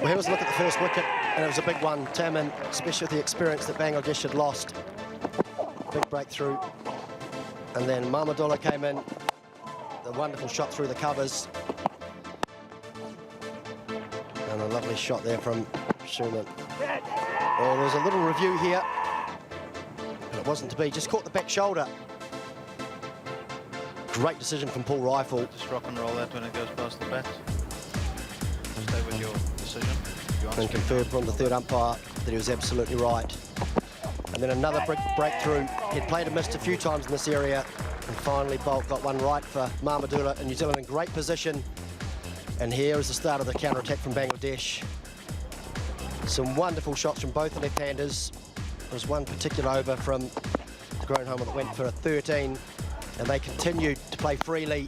Well, here was a look at the first wicket, and it was a big one. Taman, especially with the experience that Bangladesh had lost. Big breakthrough. And then Mahmudullah came in. The wonderful shot through the covers. And a lovely shot there from Schumann. Oh, there was a little review here. And it wasn't to be. Just caught the back shoulder. Great decision from Paul Rifle. Just rock and roll that when it goes past the bat. Stay with your decision. And confirmed from the third umpire that he was absolutely right. And then another breakthrough. He'd played and missed a few times in this area. And finally, Bolt got one right for Mahmudullah, and New Zealand in great position. And here is the start of the counter-attack from Bangladesh. Some wonderful shots from both the left-handers. There was one particular over from the Groenholmer that went for a 13. And they continued to play freely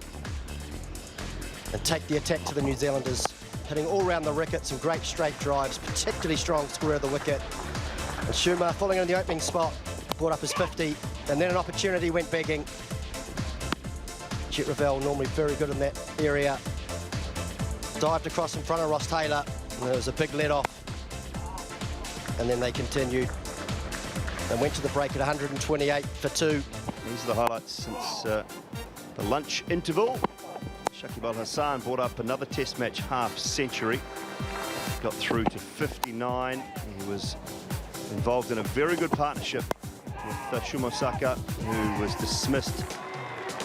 and take the attack to the New Zealanders, hitting all round the wicket, some great straight drives, particularly strong square of the wicket. And Schumer, falling in the opening spot, brought up his 50, and then an opportunity went begging. Jet Ravel, normally very good in that area, dived across in front of Ross Taylor, and there was a big let-off. And then they continued and went to the break at 128 for 2. These are the highlights since the lunch interval. Shakib Al Hassan brought up another Test match half-century. Got through to 59. He was involved in a very good partnership with Shumosaka, who was dismissed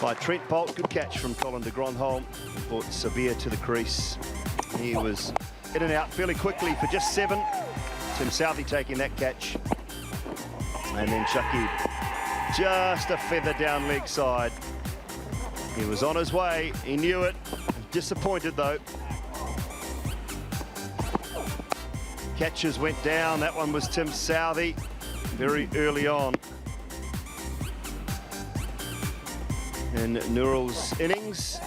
by Trent Bolt. Good catch from Colin de Grandhomme. Brought Sabir to the crease. He was in and out fairly quickly for just 7. Tim Southee taking that catch. And then Shakib, just a feather down leg side. He was on his way, he knew it. Disappointed though. Catches went down, that one was Tim Southee very early on in Nurul's innings.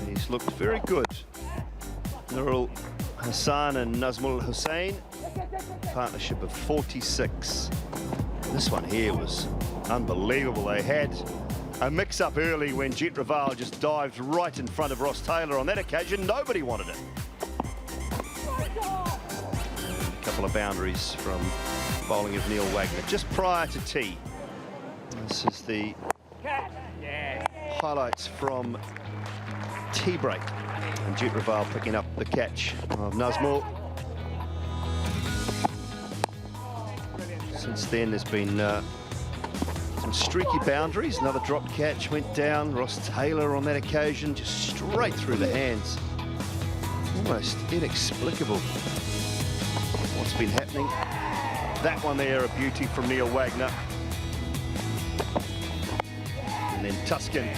He's looked very good. Nurul Hassan and Nazmul Hussain, partnership of 46. This one here was unbelievable. They had a mix-up early when Jet Ravel just dived right in front of Ross Taylor. On that occasion, nobody wanted it. A couple of boundaries from bowling of Neil Wagner just prior to tea. This is the highlights from tea break. And Jet Ravel picking up the catch of Nazmul. Since then, there's been some streaky boundaries. Another dropped catch went down. Ross Taylor on that occasion, just straight through the hands. Almost inexplicable what's been happening. That one there, a beauty from Neil Wagner. And then Tuscan,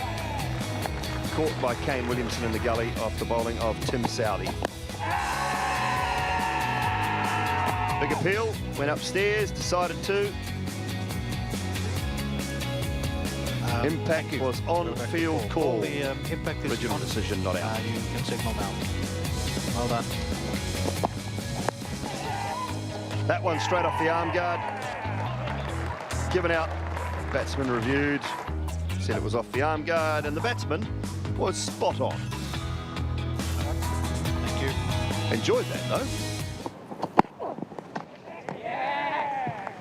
caught by Kane Williamson in the gully off the bowling of Tim Southee. Big appeal, went upstairs, decided to. Impact was on-field call. The impact is original decision, not out. You can signal now. Well done. That one straight off the arm guard. Given out. Batsman reviewed. Said it was off the arm guard, and the batsman was spot on. Thank you. Enjoyed that, though.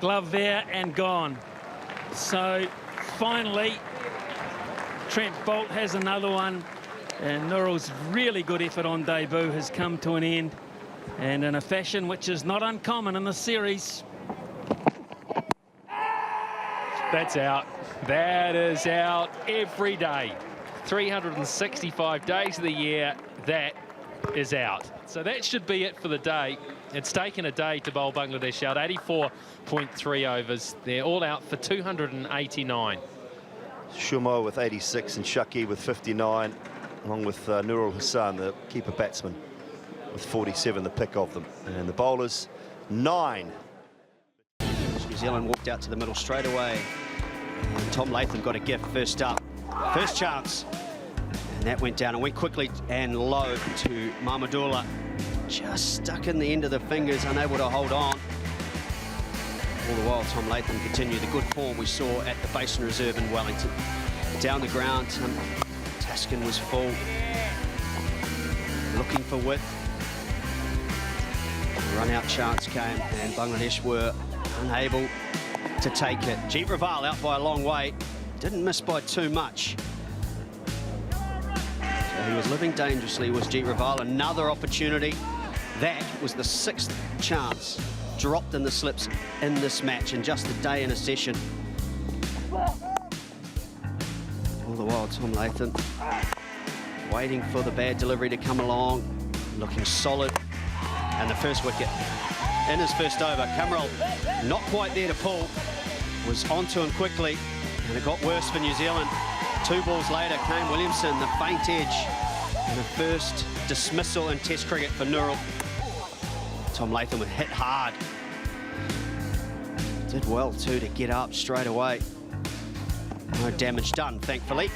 Glove there and gone. So finally Trent Bolt has another one, and Nurul's really good effort on debut has come to an end, and in a fashion which is not uncommon in the series. That's out. That is out every day. 365 days of the year, that is out. So that should be it for the day. It's taken a day to bowl Bangladesh out. 84.3 overs. They're all out for 289. Shumo with 86 and Shaki with 59, along with Nurul Hassan, the keeper batsman, with 47, the pick of them. And the bowlers, 9. New Zealand walked out to the middle straight away. And Tom Latham got a gift first up. First chance. And that went down and went quickly and low to Mahmudullah. Just stuck in the end of the fingers, unable to hold on. All the while, Tom Latham continued the good form we saw at the Basin Reserve in Wellington. Down the ground, Tuscan was full. Looking for width. Run-out chance came, and Bangladesh were unable to take it. Jeet Raval out by a long way. Didn't miss by too much. So he was living dangerously, was Jeet Raval. Another opportunity. That was the 6th chance dropped in the slips in this match in just a day in a session. All the while, Tom Latham waiting for the bad delivery to come along, looking solid. And the first wicket in his first over. Kamral not quite there to pull, was onto him quickly, and it got worse for New Zealand. 2 balls later, Kane Williamson, the faint edge, and a first dismissal in Test cricket for Nurul. Tom Latham would hit hard. Did well too to get up straight away. No damage done, thankfully.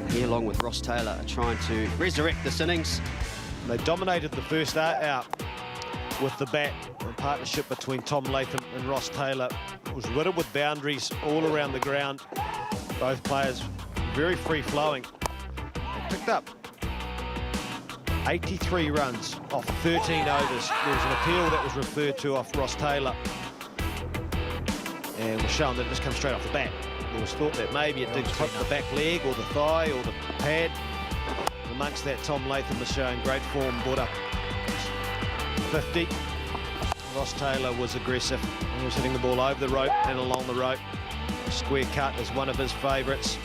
He, along with Ross Taylor, are trying to resurrect this innings. They dominated the first out with the bat. The partnership between Tom Latham and Ross Taylor was riddled with boundaries all around the ground. Both players very free-flowing. They picked up 83 runs off 13 overs. There was an appeal that was referred to off Ross Taylor, and was shown that it just comes straight off the bat. There was thought that maybe it did clip the back leg or the thigh or the pad. Amongst that, Tom Latham was showing great form, brought up 50. Ross Taylor was aggressive. He was hitting the ball over the rope and along the rope. Square cut is one of his favourites.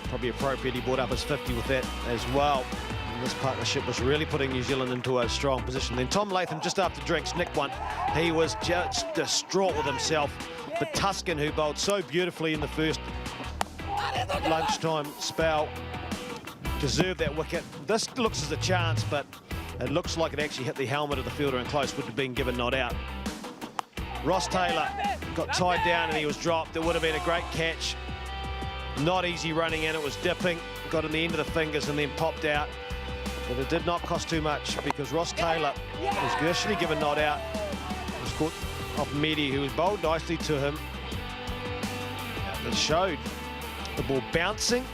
Probably appropriate he brought up his 50 with that as well. And this partnership was really putting New Zealand into a strong position. Then Tom Latham, just after drinks, nicked one. He was just distraught with himself. But Tuscan, who bowled so beautifully in the first lunchtime spell, deserved that wicket. This looks as a chance, but it looks like it actually hit the helmet of the fielder and close, would have been given not out. Ross Taylor got tied down and he was dropped. It would have been a great catch. Not easy running in, it was dipping, got in the end of the fingers and then popped out. But it did not cost too much because Ross Taylor was initially given not out. It was caught off Mehdi, who was bowled nicely to him. It showed the ball bouncing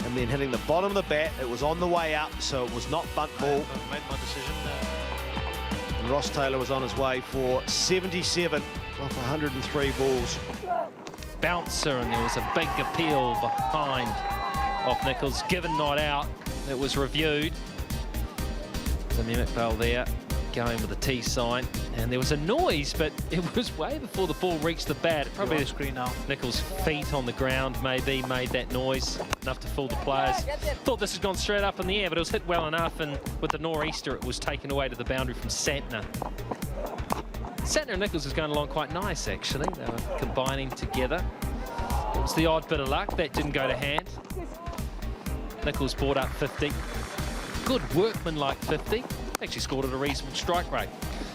and then hitting the bottom of the bat. It was on the way up, so it was not bunt ball. I've made my decision. And Ross Taylor was on his way for 77 off 103 balls. Bouncer, and there was a big appeal behind off Nicholls, given not out. It was reviewed. The mimic ball there, going with the T sign, and there was a noise, but it was way before the ball reached the bat. Probably the screen now. Nicholls' feet on the ground maybe made that noise, enough to fool the players. Thought this had gone straight up in the air, but it was hit well enough, and with the nor'easter it was taken away to the boundary from Santner. Santner and Nicholls was going along quite nice, actually. They were combining together. It was the odd bit of luck. That didn't go to hand. Nicholls brought up 50. Good workman-like 50. Actually scored at a reasonable strike rate.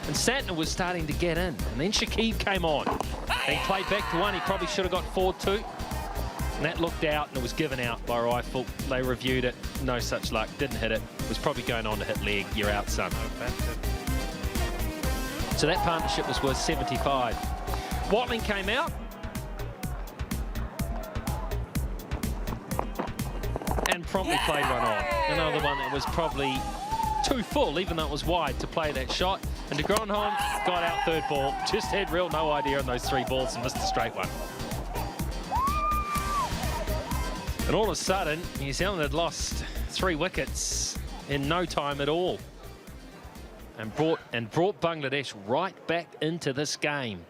And Santner was starting to get in. And then Shakib came on. And he played back to one. He probably should have got 4-2. And that looked out and it was given out by rifle. They reviewed it. No such luck. Didn't hit it. Was probably going on to hit leg. You're out, son. So that partnership was worth 75. Watling came out. And promptly played one on. Another one that was probably too full, even though it was wide, to play that shot. And de Grandhomme got out third ball. Just had real no idea on those 3 balls and missed a straight one. And all of a sudden, New Zealand had lost 3 wickets in no time at all. And brought Bangladesh right back into this game.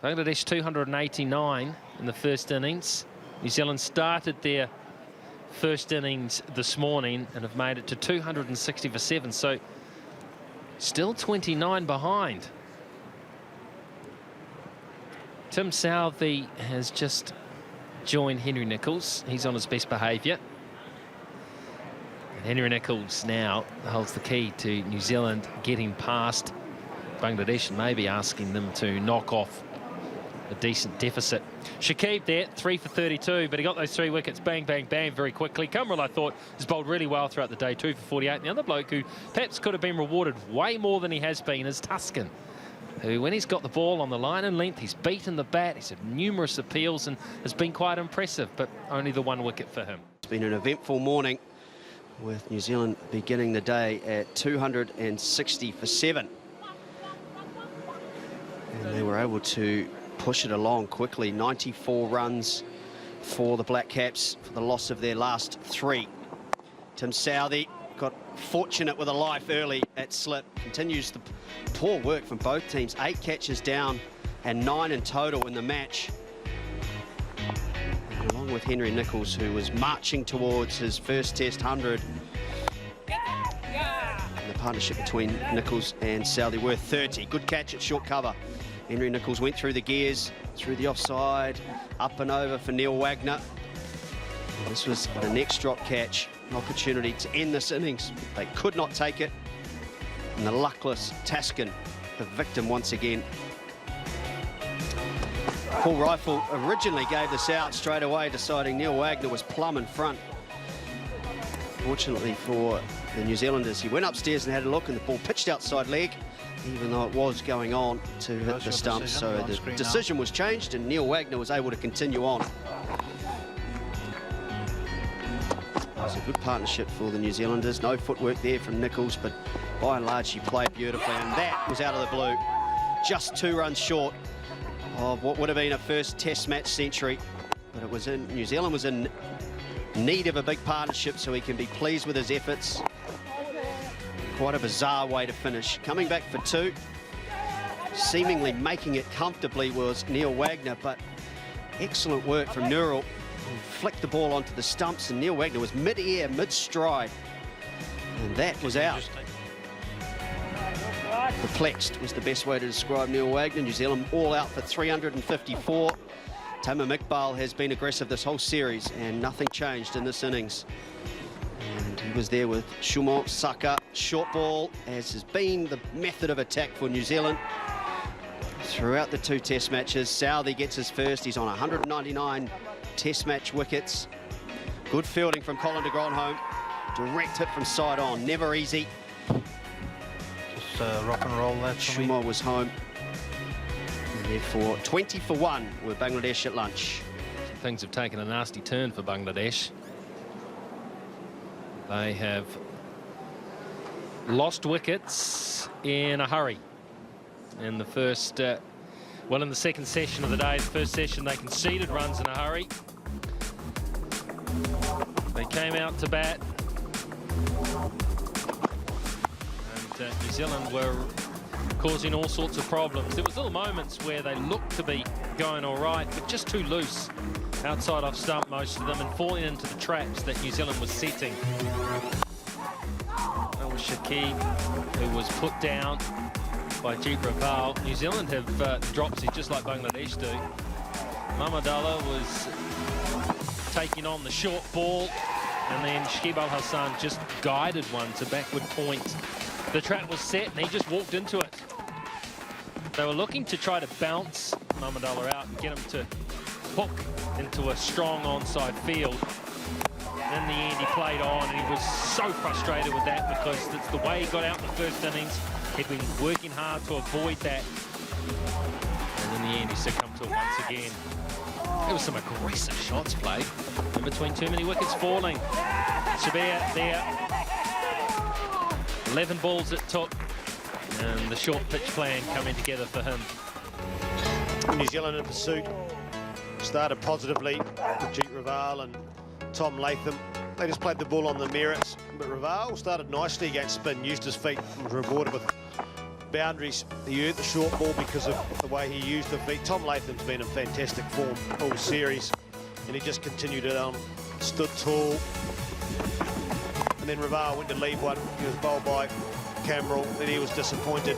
Bangladesh 289 in the first innings. New Zealand started their first innings this morning and have made it to 260 for 7. So still 29 behind. Tim Southee has just joined Henry Nicholls. He's on his best behaviour. Henry Nicholls now holds the key to New Zealand getting past Bangladesh and maybe asking them to knock off a decent deficit. Shakib there, 3 for 32, but he got those 3 wickets, bang, bang, bang, very quickly. Kamral, I thought, has bowled really well throughout the day, 2 for 48. And the other bloke who perhaps could have been rewarded way more than he has been is Tuscan, who, when he's got the ball on the line and length, he's beaten the bat, he's had numerous appeals and has been quite impressive, but only the 1 wicket for him. It's been an eventful morning with New Zealand beginning the day at 260 for 7. And they were able to push it along quickly. 94 runs for the Black Caps for the loss of their last 3. Tim Southee got fortunate with a life early at slip. Continues the poor work from both teams. 8 catches down and 9 in total in the match. And along with Henry Nicholls, who was marching towards his first Test 100. And the partnership between Nicholls and Southee worth 30. Good catch at short cover. Henry Nicholls went through the gears, through the offside, up and over for Neil Wagner. And this was the next drop catch, an opportunity to end this innings. They could not take it. And the luckless Taskin, the victim once again. Paul Rifle originally gave this out straight away, deciding Neil Wagner was plumb in front. Fortunately for the New Zealanders, he went upstairs and had a look, and the ball pitched outside leg, even though it was going on to hit the stump. So the decision was changed and Neil Wagner was able to continue on. It was a good partnership for the New Zealanders. No footwork there from Nicholls, but by and large he played beautifully, and that was out of the blue. Just 2 runs short of what would have been a first Test match century, but it was in, New Zealand was in need of a big partnership, so he can be pleased with his efforts. Quite a bizarre way to finish. Coming back for 2, seemingly making it comfortably was Neil Wagner, but excellent work from Nurul, who flicked the ball onto the stumps, and Neil Wagner was mid-air, mid-stride, and that was out. Perplexed was the best way to describe Neil Wagner. New Zealand all out for 354. Tamim Iqbal has been aggressive this whole series, and nothing changed in this innings. And he was there with Shumon, Saka, short ball, as has been the method of attack for New Zealand throughout the 2 Test matches. Southee gets his first. He's on 199 Test match wickets. Good fielding from Colin de Grandhomme. Direct hit from side on, never easy. Just rock and roll that. Shumon was home. And therefore 20 for 1 with Bangladesh at lunch. Things have taken a nasty turn for Bangladesh. They have lost wickets in a hurry. In the first, well, in the second session of the day, the first session they conceded runs in a hurry. They came out to bat. And New Zealand were causing all sorts of problems. There was little moments where they looked to be going all right, but just too loose. Outside off stump, most of them, and falling into the traps that New Zealand was setting. That was Shakib, who was put down by Jeet Raval. New Zealand have dropsies just like Bangladesh do. Mamadullah was taking on the short ball, and then Shakib Al Hassan just guided one to backward point. The trap was set, and he just walked into it. They were looking to try to bounce Mamadullah out and get him to hook into a strong onside field. In the end, he played on, and he was so frustrated with that because it's the way he got out in the first innings. He'd been working hard to avoid that, and in the end, he succumbed to it once again. There was some aggressive shots played in between too many wickets falling. Shabir there. 11 balls it took, and the short pitch plan coming together for him. New Zealand in pursuit. Started positively with Jeet Raval and Tom Latham. They just played the ball on the merits, but Raval started nicely against spin, used his feet, and was rewarded with boundaries. He earned the short ball because of the way he used the feet. Tom Latham's been in fantastic form all series, and he just continued it on, stood tall. And then Raval went to leave one. He was bowled by Cameron, then he was disappointed.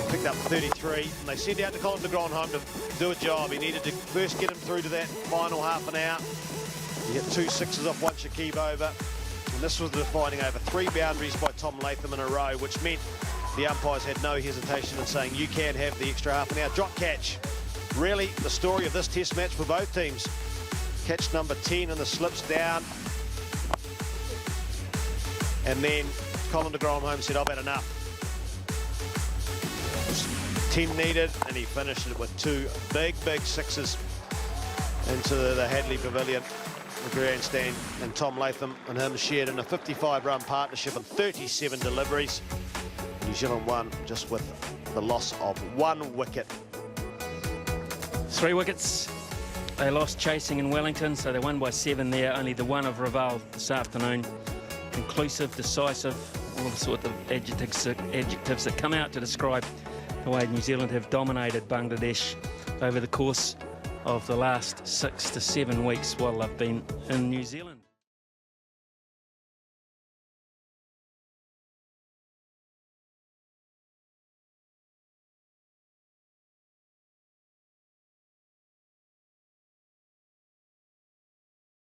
Picked up 33, and they sent out to Colin de Grandhomme to do a job. He needed to first get him through to that final half an hour. He hit 2 sixes off one Shakib over, and this was the defining over. 3 boundaries by Tom Latham in a row, which meant the umpires had no hesitation in saying you can have the extra half an hour. Drop catch, really the story of this Test match for both teams. Catch number 10, and the slips down, and then Colin de Grandhomme said, I've had enough. 10 needed, and he finished it with 2 big sixes into the Hadley Pavilion. the grandstand, and Tom Latham and him shared in a 55-run partnership and 37 deliveries. New Zealand won just with the loss of 1 wicket. 3 wickets. They lost chasing in Wellington, so they won by 7 there. Only the one of Raval this afternoon. Conclusive, decisive, all the sort of adjectives that come out to describe the way New Zealand have dominated Bangladesh over the course of the last 6 to 7 weeks while they've been in New Zealand.